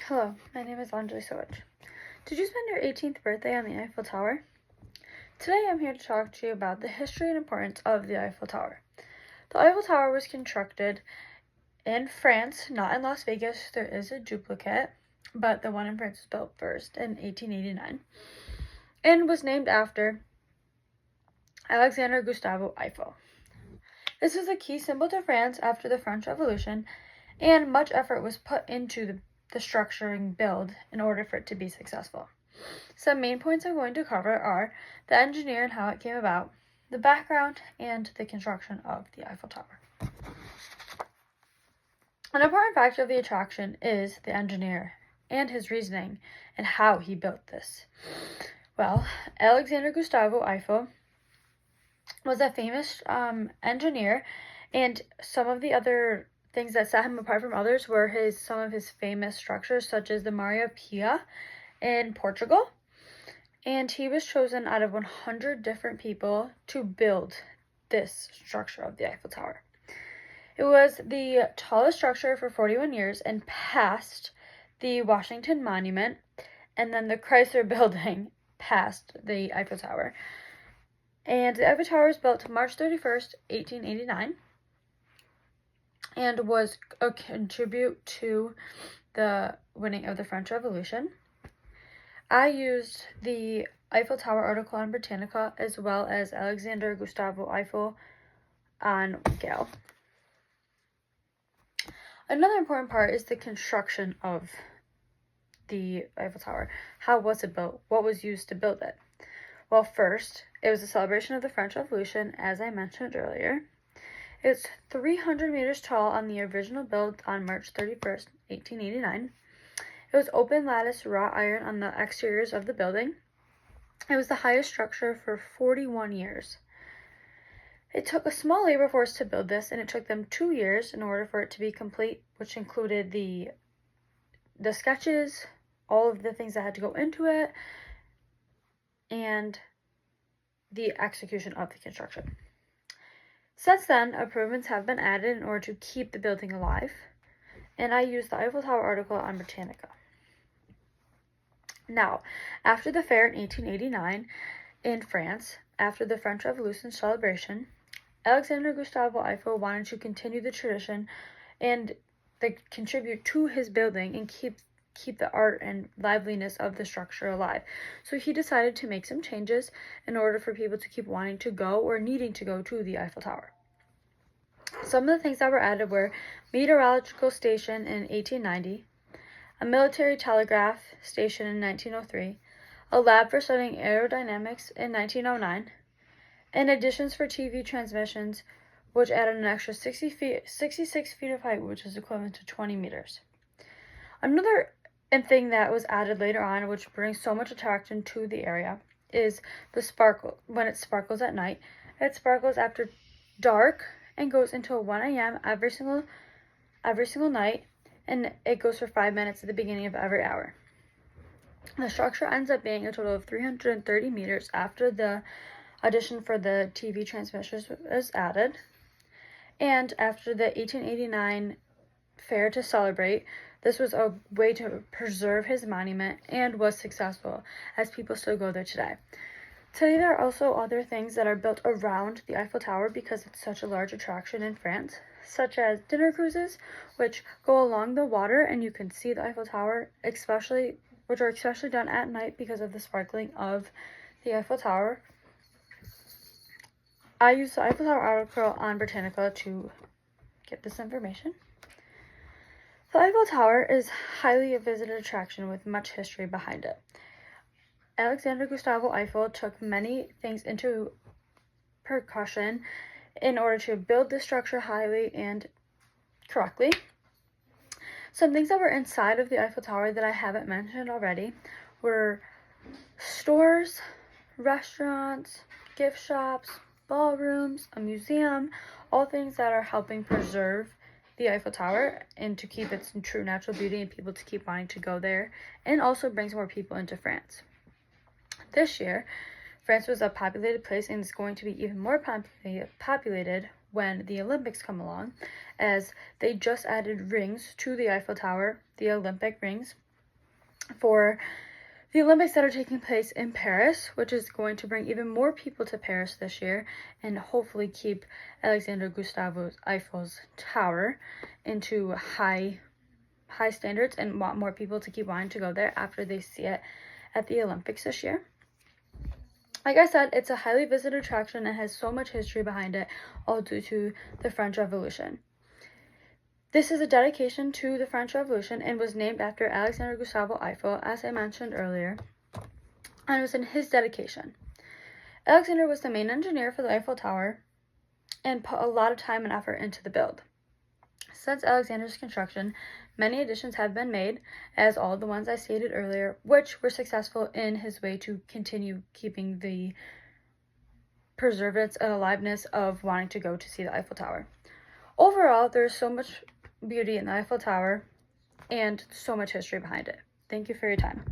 Hello, my name is Anjali Sowich. Did you spend your 18th birthday on the Eiffel Tower? Today I'm here to talk to you about the history and importance of the Eiffel Tower. The Eiffel Tower was constructed in France, not in Las Vegas. There is a duplicate, but the one in France was built first in 1889 and was named after Alexander Gustave Eiffel. This is a key symbol to France after the French Revolution, and much effort was put into the structuring build in order for it to be successful. Some main points I'm going to cover are the engineer and how it came about, the background, and the construction of the Eiffel Tower. An important factor of the attraction is the engineer and his reasoning and how he built this. Well, Alexander Gustave Eiffel was a famous engineer, and some of the other things that set him apart from others were some of his famous structures, such as the Maria Pia in Portugal. And he was chosen out of 100 different people to build this structure of the Eiffel Tower. It was the tallest structure for 41 years and passed the Washington Monument, and then the Chrysler Building passed the Eiffel Tower. And the Eiffel Tower was built March 31st, 1889. And was a contribute to the winning of the French Revolution. I used the Eiffel Tower article on Britannica as well as Alexander Gustave Eiffel on Gale. Another important part is the construction of the Eiffel Tower. How was it built? What was used to build it? Well, first, it was a celebration of the French Revolution, as I mentioned earlier. It's 300 meters tall on the original build on March 31st, 1889. It was open lattice wrought iron on the exteriors of the building. It was the highest structure for 41 years. It took a small labor force to build this, and it took them 2 years in order for it to be complete, which included the sketches, all of the things that had to go into it, and the execution of the construction. Since then, improvements have been added in order to keep the building alive, and I used the Eiffel Tower article on Britannica. Now, after the fair in 1889 in France, after the French Revolution celebration, Alexander Gustave Eiffel wanted to continue the tradition and contribute to his building and keep the art and liveliness of the structure alive. So he decided to make some changes in order for people to keep wanting to go or needing to go to the Eiffel Tower. Some of the things that were added were meteorological station in 1890, a military telegraph station in 1903, a lab for studying aerodynamics in 1909, and additions for TV transmissions, which added an extra 66 feet of height, which is equivalent to 20 meters. Another thing that was added later on, which brings so much attraction to the area, is the sparkle. When it sparkles at night, it sparkles after dark and goes until 1 a.m. every single night, and it goes for 5 minutes at the beginning of every hour. The structure ends up being a total of 330 meters after the addition for the TV transmitters was added, and after the 1889 fair to celebrate, this was a way to preserve his monument and was successful, as people still go there today. Today, there are also other things that are built around the Eiffel Tower because it's such a large attraction in France, such as dinner cruises, which go along the water and you can see the Eiffel Tower, which are especially done at night because of the sparkling of the Eiffel Tower. I used the Eiffel Tower article on Britannica to get this information. The Eiffel Tower is highly a visited attraction with much history behind it. Alexander Gustave Eiffel took many things into precaution in order to build this structure highly and correctly. Some things that were inside of the Eiffel Tower that I haven't mentioned already were stores, restaurants, gift shops, ballrooms, a museum, all things that are helping preserve the Eiffel Tower and to keep its true natural beauty and people to keep wanting to go there, and also brings more people into France. This year, France was a populated place and it's going to be even more populated when the Olympics come along, as they just added rings to the Eiffel Tower, the Olympic rings, for the Olympics that are taking place in Paris, which is going to bring even more people to Paris this year and hopefully keep Alexander Gustavo Eiffel's tower into high standards and want more people to keep wanting to go there after they see it at the Olympics this year. Like I said, it's a highly visited attraction and has so much history behind it, all due to the French Revolution. This is a dedication to the French Revolution and was named after Alexander Gustavo Eiffel, as I mentioned earlier, and it was in his dedication. Alexander was the main engineer for the Eiffel Tower and put a lot of time and effort into the build. Since Alexander's construction, many additions have been made, as all the ones I stated earlier, which were successful in his way to continue keeping the preservance and aliveness of wanting to go to see the Eiffel Tower. Overall, there's so much beauty in the Eiffel Tower and so much history behind it. Thank you for your time.